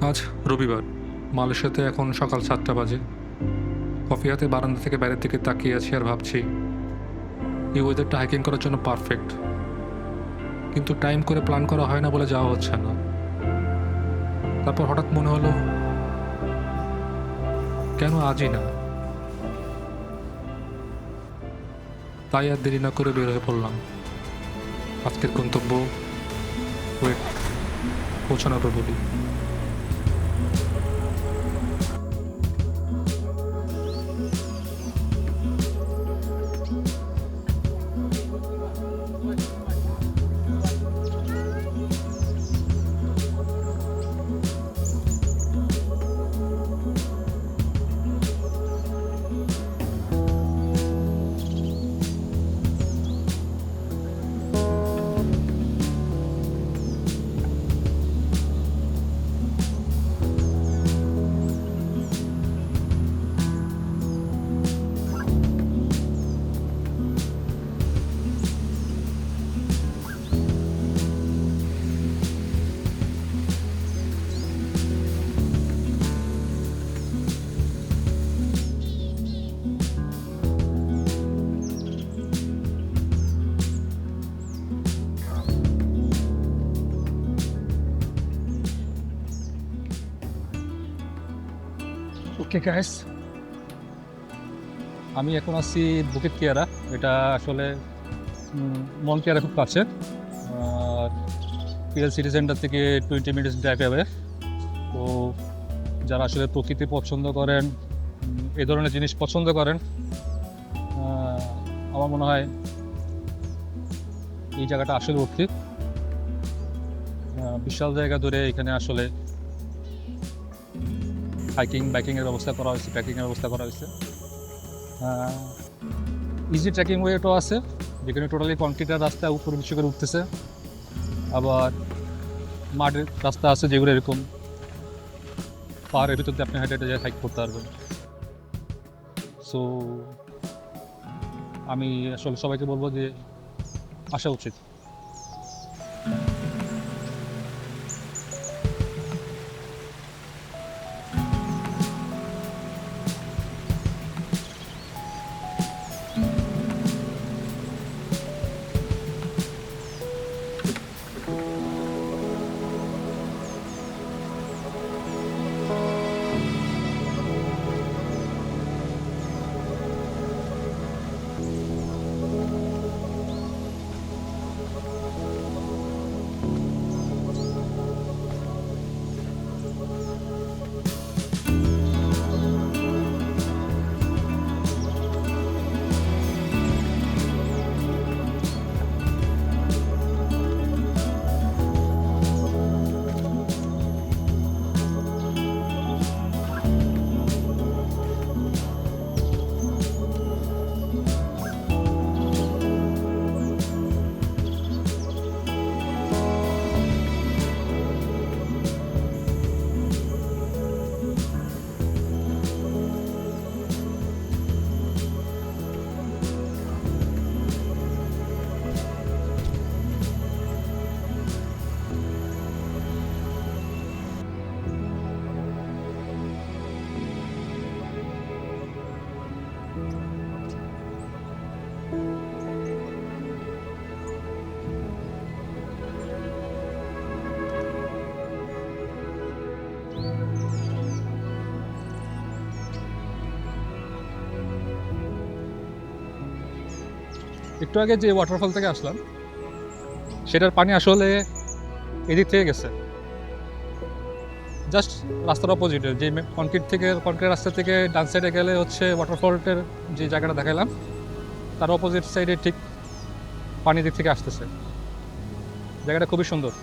আজ রবিবার। মালয়েশিয়াতে এখন সকাল 7টা বাজে। কফি হাতে বারান্দা থেকে বাইরের দিকে তাকিয়ে আছি আর ভাবছি এই ওয়েদারটা হাইকিং করার জন্য পারফেক্ট, কিন্তু টাইম করে প্ল্যান করা হয় না বলে যাওয়া হচ্ছে না। তারপর হঠাৎ মনে হলো, কেন আজই না? তাই আর দেরি না করে বের হয়ে পড়লাম। আজকের গন্তব্য ওয়েট পৌঁছানোর বলি। ওকে গাইস, আমি এখন আছি বুকিত কিয়ারা। এটা আসলে মন কিয়ারা খুব কাছে। আর পিএল সিটি সেন্টার থেকে 20 মিনিটস ড্রাইভ হবে। তো যারা আসলে প্রকৃতি পছন্দ করেন, এই ধরনের জিনিস পছন্দ করেন, আমার মনে হয় এই জায়গাটা আসলে উচিত। বিশাল জায়গা ধরে এখানে আসলে হাইকিং বাইকিংয়ের ব্যবস্থা করা হয়েছে, ট্রেকিংয়ের ব্যবস্থা করা হয়েছে। ইজি ট্রেকিং ওয়েটও আছে, যেখানে টোটালি কংক্রিটের রাস্তা উপর নিচু করে উঠতেছে। আবার মাটির রাস্তা আছে যেগুলো এরকম পাহাড়ের ভিতর দিয়ে আপনি হেঁটে হেঁটে হাইক করতে পারবেন। সো আমি আসলে সবাইকে বলবো যে আসা উচিত। একটু আগে যে ওয়াটারফল থেকে আসলাম, সেটার পানি আসলে এদিক থেকে গেছে, জাস্ট রাস্তার অপোজিটে। যে কংক্রিট রাস্তা থেকে ডান সাইডে গেলে হচ্ছে ওয়াটারফলটের যে জায়গাটা দেখালাম, তার অপোজিট সাইডে ঠিক পানি দিক থেকে আসতেছে। জায়গাটা খুবই সুন্দর।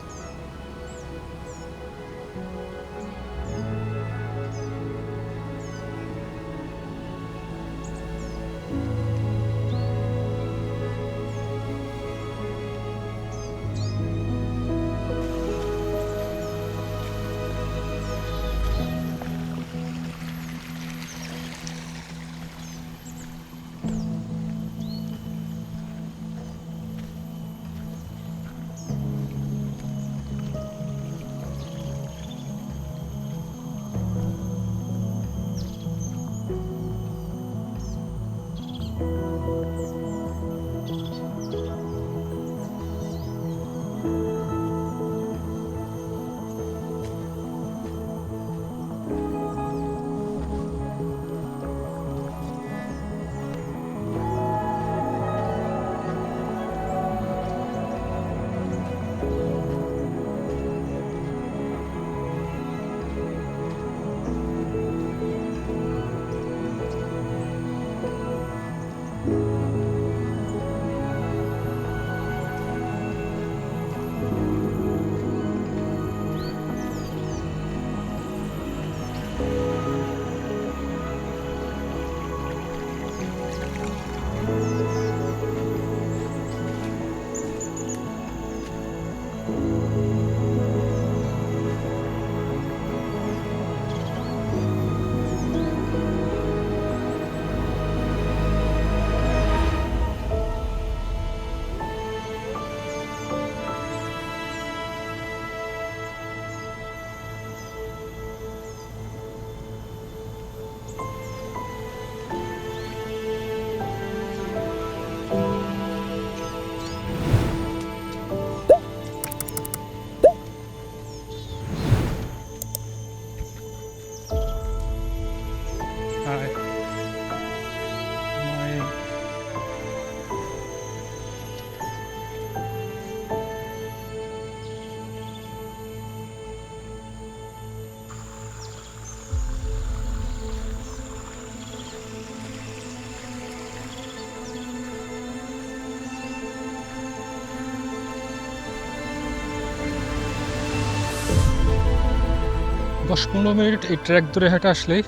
10-15 মিনিট এই ট্র্যাক ধরে হেঁটে আসলেই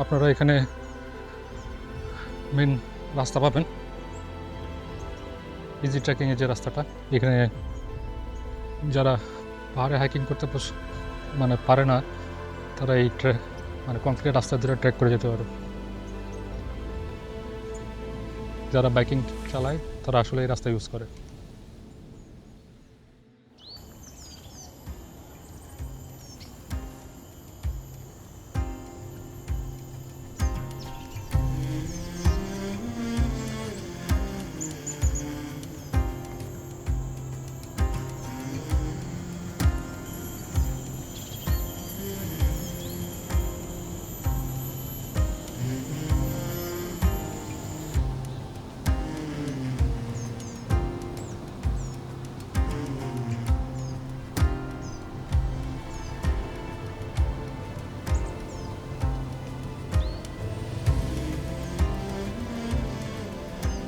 আপনারা এখানে মেন রাস্তা পাবেন। ইজি ট্রেকিংয়ের যে রাস্তাটা, এখানে যারা পাহাড়ে হাইকিং করতে মানে পারে না, তারা এই মানে কংক্রিট রাস্তা ধরে ট্রেক করে যেতে পারে। যারা বাইকিং চালায় তারা আসলে এই রাস্তা ইউজ করে।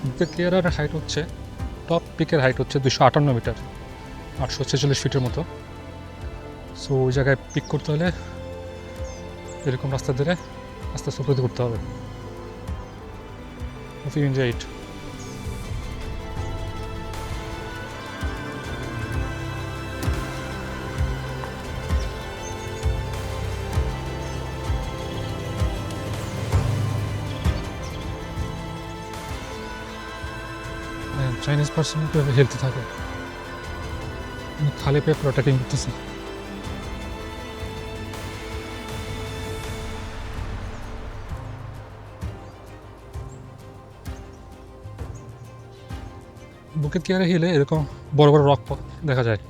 বুকেট ক্লিয়ারের হাইট হচ্ছে, টপ পিকের হাইট হচ্ছে 258 মিটার, 846 ফিটের মতো। সো ওই জায়গায় পিক করতে হলে এরকম রাস্তা ধরে আস্তে আস্তে উপরে করতে হবে। Hope you enjoy it. Chinese person কীভাবে হেলতে থাকে, খালি পেয়ে পুরো ট্রেকিং করতেছে। বুকেট কিয়ারে হিলে এরকম বড় বড় রক দেখা যায়,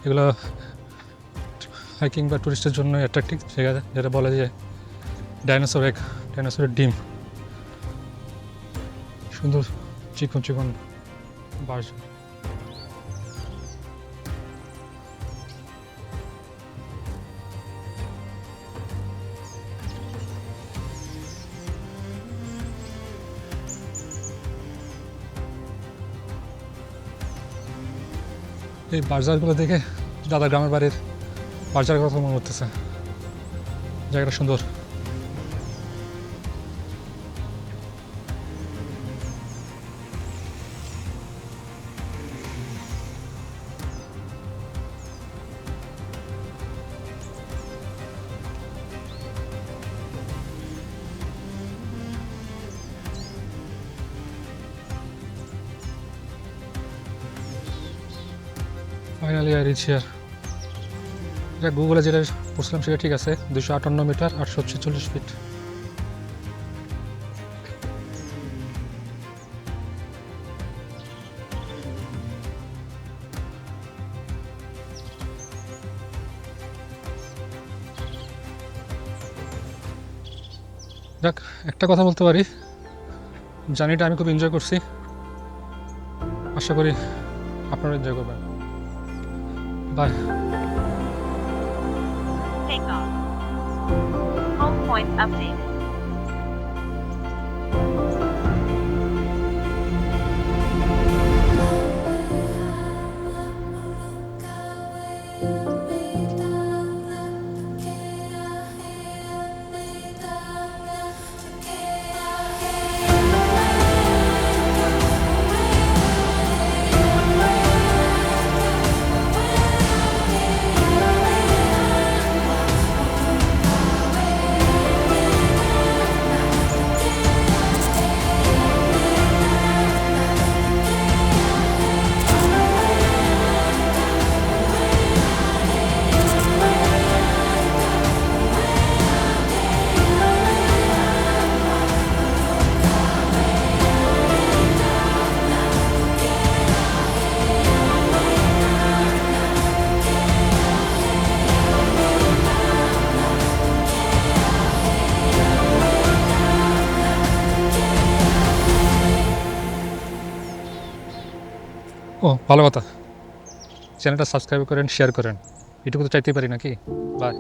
এগুলো হাইকিং বা টুরিস্টের জন্য অ্যাট্রাক্টিভ জায়গা, যেটা বলে যে ডাইনোসরের ডিম, সুন্দর চিকন চিকন বাস। এই বাজারগুলো দেখে দাদা গ্রামের বাড়ির বাজারের কথা মনে করতেছে, জায়গাটা সুন্দর। Finally I reach here. এটা গুগলে যেটা পড়ছিলাম সেটা ঠিক আছে, 258 মিটার, 846 ফিট। যাক, একটা কথা বলতে পারি, জার্নিটা আমি খুব এনজয় করছি, আশা করি আপনারা এনজয় করবেন। Bye. Take off. Home point update. ও ভালো কথা, চ্যানেলটা সাবস্ক্রাইব করেন, শেয়ার করেন, এটুকু তো চাইতেই পারি নাকি। বাই।